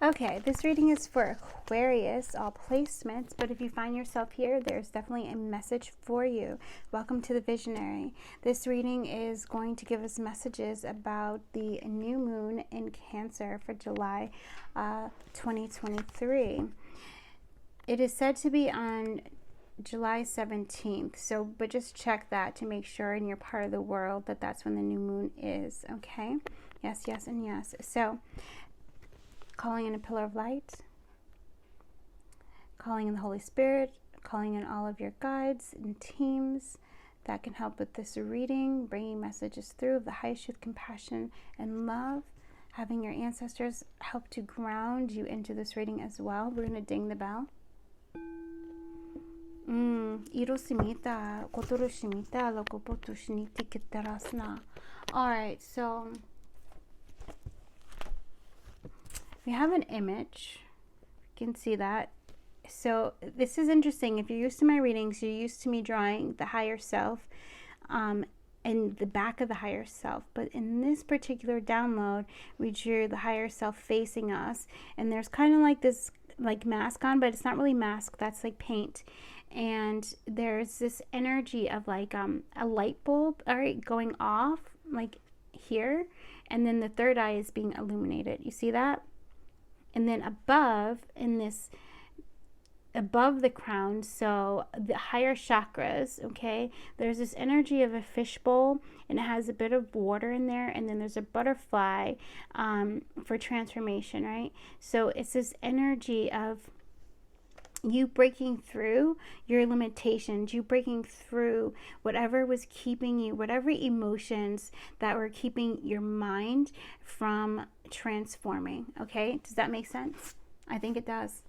Okay, this reading is for Aquarius, all placements, but if you find yourself here, there's definitely a message for you. Welcome to the Visionary. This reading is going to give us messages about the new moon in Cancer for July 2023. It is said to be on July 17th, so but just check that to make sure in your part of the world that that's when the new moon is, okay? Yes, yes, and yes. So calling in a pillar of light, calling in the Holy Spirit, calling in all of your guides and teams that can help with this reading, bringing messages through of the highest truth, compassion, and love, having your ancestors help to ground you into this reading as well. We're going to ding the bell. All right, so we have an image. You can see that. So this is interesting. If you're used to my readings, you're used to me drawing the higher self and the back of the higher self. But in this particular download, we drew the higher self facing us. And there's kind of like this like mask on, but it's not really mask. That's like paint. And there's this energy of like a light bulb, all right, going off like here. And then the third eye is being illuminated. You see that? And then above, above the crown, so the higher chakras, okay, there's this energy of a fishbowl, and it has a bit of water in there, and then there's a butterfly for transformation, right? So it's this energy of you breaking through your limitations, you breaking through whatever was keeping you, whatever emotions that were keeping your mind from transforming, okay? Does that make sense? I think it does.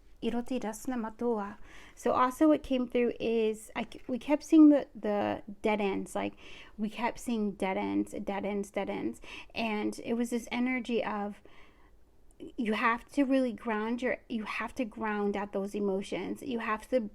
So also what came through is we kept seeing the dead ends, like we kept seeing dead ends, and it was this energy of you have to really ground out those emotions. You have to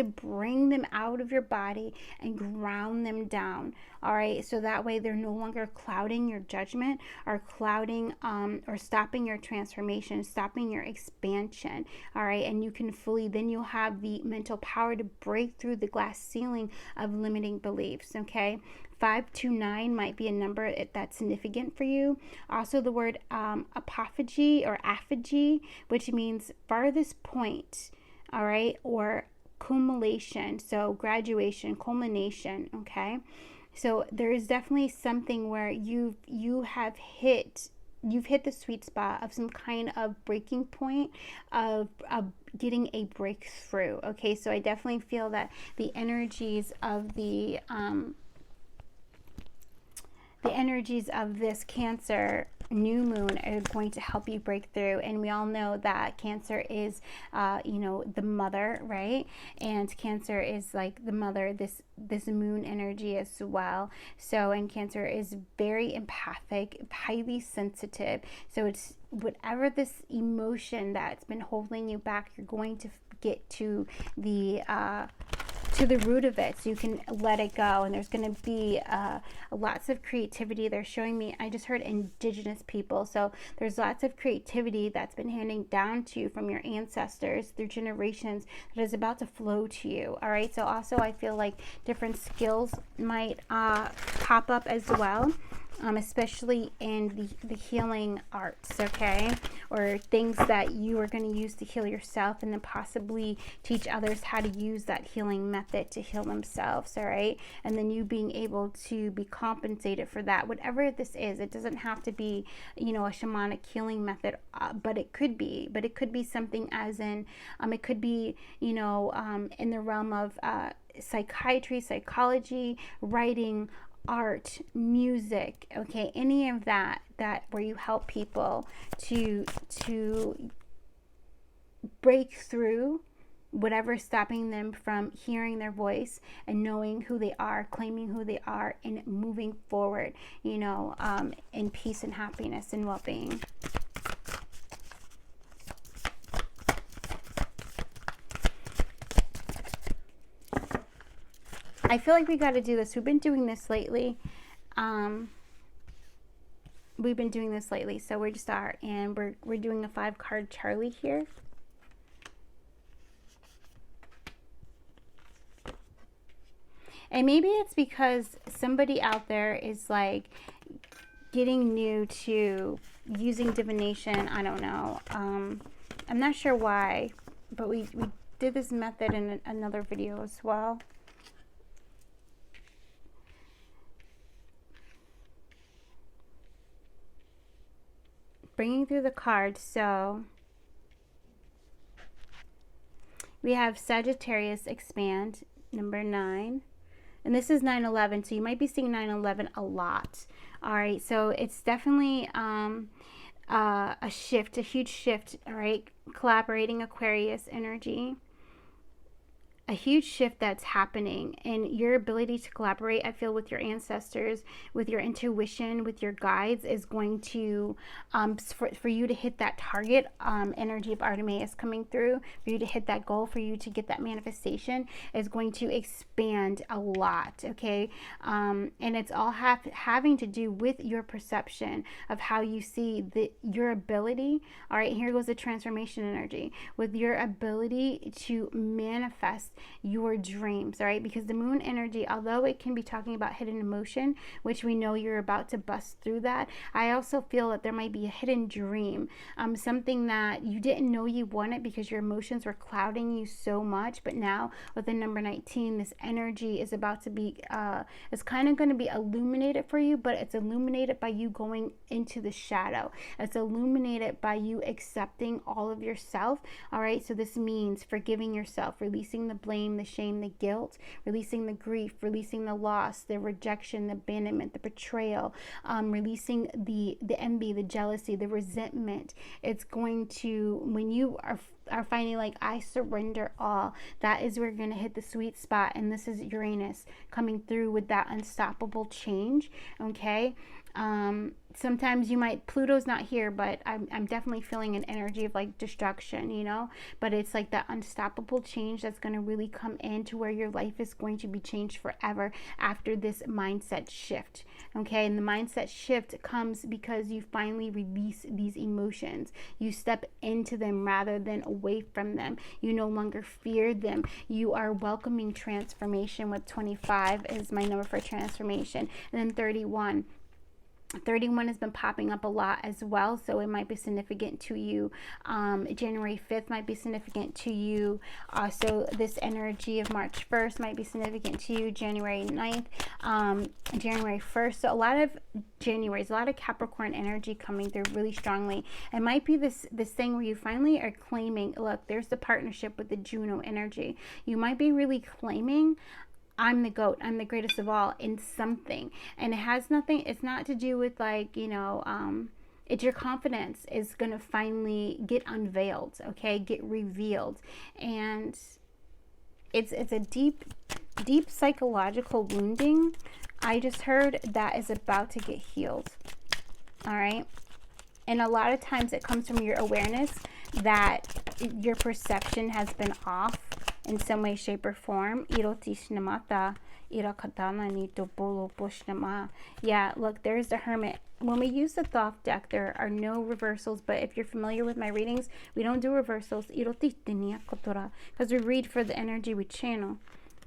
bring them out of your body and ground them down. All right, so that way they're no longer clouding your judgment or clouding or stopping your transformation, stopping your expansion. All right, and you can then you'll have the mental power to break through the glass ceiling of limiting beliefs. Okay, 529 might be a number that's significant for you. Also the word apophagy or apogee, which means farthest point, all right, or culmination, so graduation, culmination, okay? So there is definitely something where you've hit the sweet spot of some kind of breaking point of getting a breakthrough, okay? So I definitely feel that the energies of this Cancer new moon are going to help you break through. And we all know that Cancer is the mother, right? And Cancer is like the mother, this moon energy as well. So, and Cancer is very empathic, highly sensitive. So it's whatever this emotion that's been holding you back, you're going to get to the root of it, so you can let it go. And there's going to be lots of creativity. They're showing me, I just heard indigenous people, so there's lots of creativity that's been handing down to you from your ancestors through generations that is about to flow to you. All right, so also I feel like different skills might pop up as well. Especially in the healing arts, okay? Or things that you are going to use to heal yourself, and then possibly teach others how to use that healing method to heal themselves, all right? And then you being able to be compensated for that. Whatever this is, it doesn't have to be, a shamanic healing method, but it could be. But it could be something as in, it could be, in the realm of psychiatry, psychology, writing, art, music, okay, any of that where you help people to break through whatever's stopping them from hearing their voice and knowing who they are, claiming who they are, and moving forward, in peace and happiness and well-being. I feel like we got to do this. We've been doing this lately. we've been doing this lately, so we're just are, and we're doing a 5-card Charlie here. And maybe it's because somebody out there is like getting new to using divination. I don't know. I'm not sure why, but we did this method in another video as well. Bringing through the cards, so we have Sagittarius expand, number 9. And this is 9/11, so you might be seeing 9/11 a lot. All right, so it's definitely a shift, a huge shift. All right, collaborating Aquarius energy. A huge shift that's happening, and your ability to collaborate, I feel, with your ancestors, with your intuition, with your guides is going to, for you to hit that target, energy of Artemis coming through, for you to hit that goal, for you to get that manifestation is going to expand a lot, okay? And it's all having to do with your perception of how you see your ability. All right, here goes the transformation energy, with your ability to manifest your dreams. All right, because the moon energy, although it can be talking about hidden emotion, which we know you're about to bust through that, I also feel that there might be a hidden dream, something that you didn't know you wanted because your emotions were clouding you so much. But now with the number 19, this energy is about to be it's kind of going to be illuminated for you, but it's illuminated by you going into the shadow. It's illuminated by you accepting all of yourself. All right, so this means forgiving yourself, releasing the blame, the shame, the guilt, releasing the grief, releasing the loss, the rejection, the abandonment, the betrayal, releasing the envy, the jealousy, the resentment. It's going to, when you are finding like, I surrender all, that is where you're going to hit the sweet spot. And this is Uranus coming through with that unstoppable change. Okay. Sometimes you might, Pluto's not here, but I'm definitely feeling an energy of like destruction, you know, but it's like that unstoppable change that's going to really come into where your life is going to be changed forever after this mindset shift. Okay. And the mindset shift comes because you finally release these emotions. You step into them rather than away from them. You no longer fear them. You are welcoming transformation, with 25 is my number for transformation. And then 31. 31 has been popping up a lot as well, so it might be significant to you. January 5th might be significant to you. So this energy of March 1st might be significant to you. January 9th, January 1st. So a lot of Januaries, a lot of Capricorn energy coming through really strongly. It might be this thing where you finally are claiming, look, there's the partnership with the Juno energy. You might be really claiming, I'm the GOAT, I'm the greatest of all in something. And it has nothing, it's not to do with like, you know, it's your confidence is going to finally get unveiled, okay, get revealed. And it's a deep psychological wounding, I just heard, that is about to get healed. All right. And a lot of times it comes from your awareness that your perception has been off in some way, shape, or form. Yeah, look, there's the Hermit. When we use the Thoth deck, there are no reversals, but if you're familiar with my readings, we don't do reversals because we read for the energy we channel.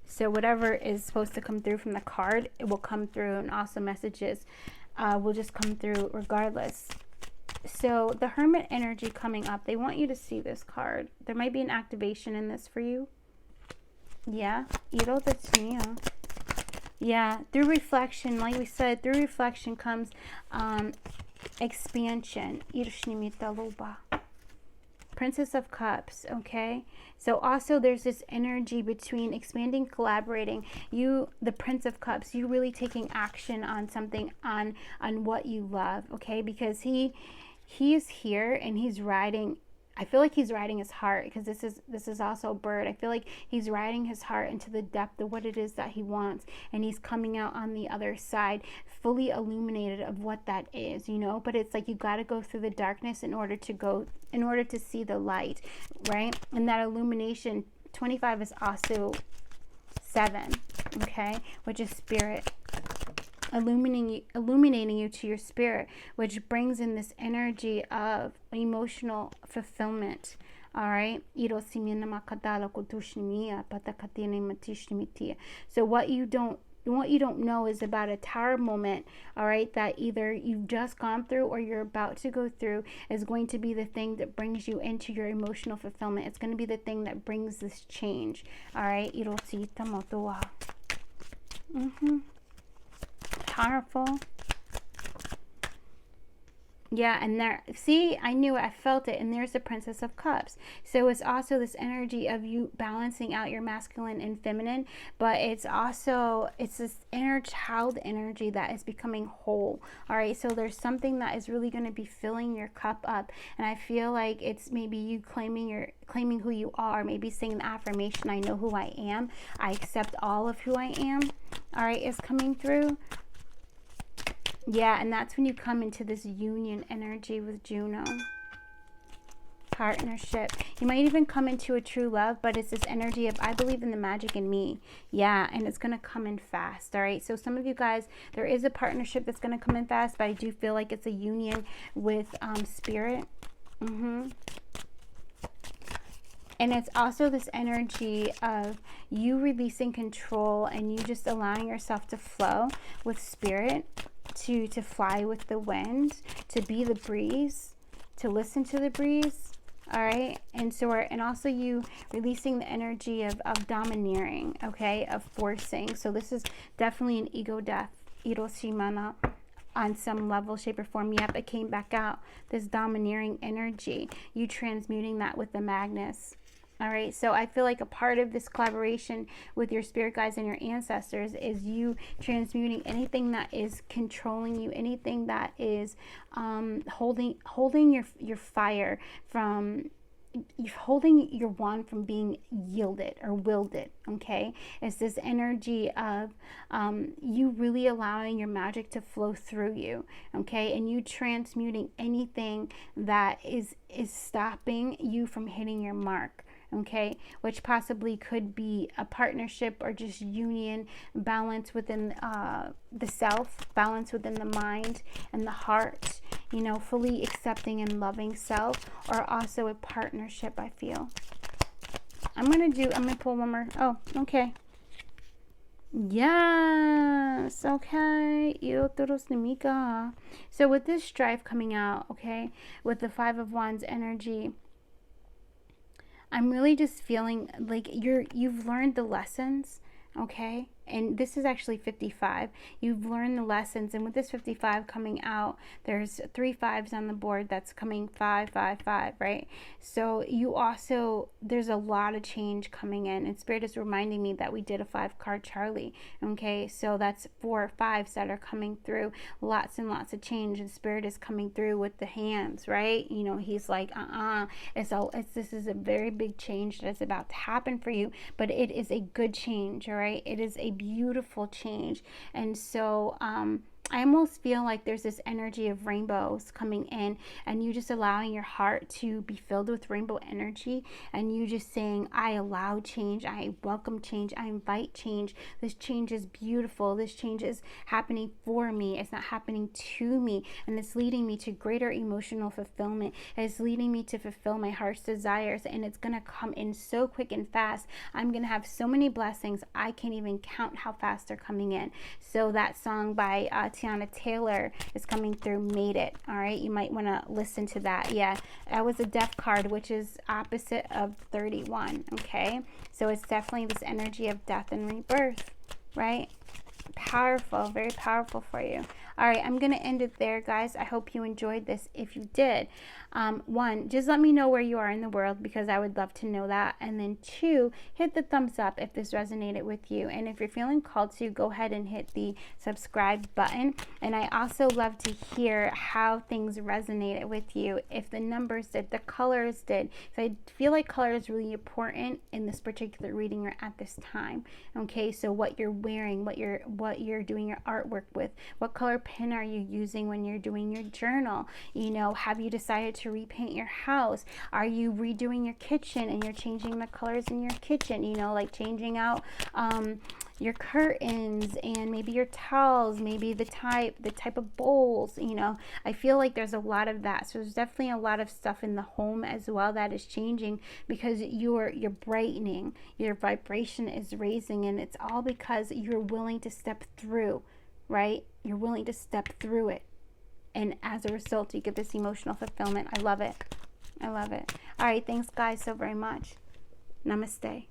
So whatever is supposed to come through from the card, it will come through, and also messages will just come through regardless. So the Hermit energy coming up, they want you to see this card. There might be an activation in this for you. Yeah, yeah, through reflection, like we said, through reflection comes expansion. Princess of Cups, okay? So also there's this energy between expanding, collaborating. You, the Prince of Cups, you really taking action on something, on what you love, okay? Because he is here and he's riding, I feel like he's riding his heart, because this is also a bird. I feel like he's riding his heart into the depth of what it is that he wants, and he's coming out on the other side fully illuminated of what that is, you know. But it's like you got to go through the darkness in order to see the light, right? And that illumination, 25 is also 7, okay, which is spirit. illuminating you to your spirit, which brings in this energy of emotional fulfillment. All right. So what you don't know is about a tower moment, all right, that either you've just gone through or you're about to go through, is going to be the thing that brings you into your emotional fulfillment. It's going to be the thing that brings this change. All right. Powerful. Yeah, and there, see, I knew it, I felt it, and there's the Princess of Cups. So it's also this energy of you balancing out your masculine and feminine, but it's also, it's this inner child energy that is becoming whole, all right? So there's something that is really going to be filling your cup up, and I feel like it's maybe you claiming who you are, maybe saying the affirmation, I know who I am, I accept all of who I am, all right, is coming through. Yeah, and that's when you come into this union energy with Juno. Partnership. You might even come into a true love, but it's this energy of, I believe in the magic in me. Yeah, and it's going to come in fast, all right? So some of you guys, there is a partnership that's going to come in fast, but I do feel like it's a union with spirit. And it's also this energy of you releasing control and you just allowing yourself to flow with spirit, to fly with the wind, to be the breeze, to listen to the breeze, all right? And so, and also you releasing the energy of domineering, okay, of forcing. So this is definitely an ego death, Hiroshima, on some level, shape, or form. Yep, it came back out, this domineering energy, you transmuting that with the Magnus. All right, so I feel like a part of this collaboration with your spirit guides and your ancestors is you transmuting anything that is controlling you, anything that is holding your fire from, holding your wand from being yielded or willed it, okay? It's this energy of you really allowing your magic to flow through you, okay? And you transmuting anything that is stopping you from hitting your mark. Okay, which possibly could be a partnership or just union, balance within the self, balance within the mind and the heart, you know, fully accepting and loving self, or also a partnership, I feel. I'm gonna pull one more. Oh, okay. Yes, okay. So with this strife coming out, okay, with the Five of Wands energy, I'm really just feeling like you've learned the lessons, okay? And this is actually 55. You've learned the lessons, and with this 55 coming out, there's 3 5s on the board. That's coming 5 5 5, right? So you also, there's a lot of change coming in, and Spirit is reminding me that we did a 5-card Charlie, okay? So that's 4 5s that are coming through, lots and lots of change, and Spirit is coming through with the hands, right? You know, he's like, this is a very big change that is about to happen for you, but it is a good change, all right? It is a beautiful change. And so I almost feel like there's this energy of rainbows coming in, and you just allowing your heart to be filled with rainbow energy, and you just saying, I allow change, I welcome change, I invite change. This change is beautiful. This change is happening for me. It's not happening to me, and it's leading me to greater emotional fulfillment. It's leading me to fulfill my heart's desires, and it's going to come in so quick and fast. I'm going to have so many blessings. I can't even count how fast they're coming in. So that song by Tiana Taylor is coming through, Made It. All right, you might want to listen to that. Yeah, that was a death card, which is opposite of 31. Okay, so it's definitely this energy of death and rebirth, right? Powerful, very powerful for you. All right, I'm going to end it there, guys. I hope you enjoyed this. If you did, 1, just let me know where you are in the world, because I would love to know that. And then 2, hit the thumbs up if this resonated with you. And if you're feeling called to, go ahead and hit the subscribe button. And I also love to hear how things resonated with you, if the numbers did, the colors did. So I feel like color is really important in this particular reading or at this time. Okay, so what you're wearing, what you're doing your artwork with, what color pen are you using when you're doing your journal? You know, have you decided to repaint your house? Are you redoing your kitchen and you're changing the colors in your kitchen? You know, like changing out your curtains and maybe your towels, maybe the type of bowls, you know. I feel like there's a lot of that. So there's definitely a lot of stuff in the home as well that is changing, because you're brightening, your vibration is raising, and it's all because you're willing to step through, right? You're willing to step through it. And as a result, you get this emotional fulfillment. I love it. I love it. All right, thanks guys so very much. Namaste.